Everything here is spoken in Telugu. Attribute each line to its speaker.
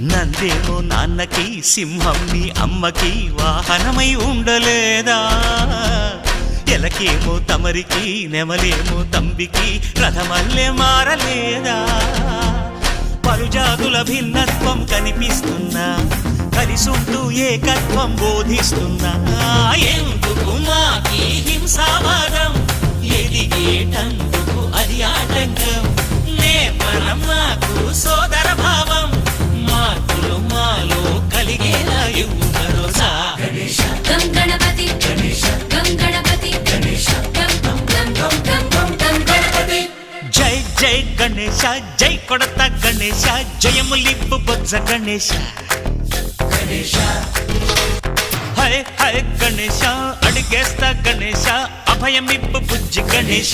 Speaker 1: నందేమో నాన్నకి సింహం నీ అమ్మకి వాహనమై ఉండలేదా? ఎలకేమో తమరికి నెమలేమో తంబికి రథమల్లే మారలేదా? పలుజాతుల భిన్నత్వం కనిపిస్తున్నా, కలిసుంటూ ఏకత్వం బోధిస్తున్నా. ఎందుకు మాకి హింసావాదం, ఎదిగేటందుకు అది ఆటంకం. నేపరం మాకు సోదర భావం, మార్పులు మాలో కలిగేలా ఇవ్వు భరోసా.
Speaker 2: గం గణపతి గం గణపతి గం గం గం గం గం గణపతి.
Speaker 1: జై జై గణేశ, జై కొడత గణేశ, జయములిప్పు బొజ్జ గణేశ. హై హై గణేశ, అడిగేస్తా గణేశ, అభయమిప్పు బుజ్జి గణేశ.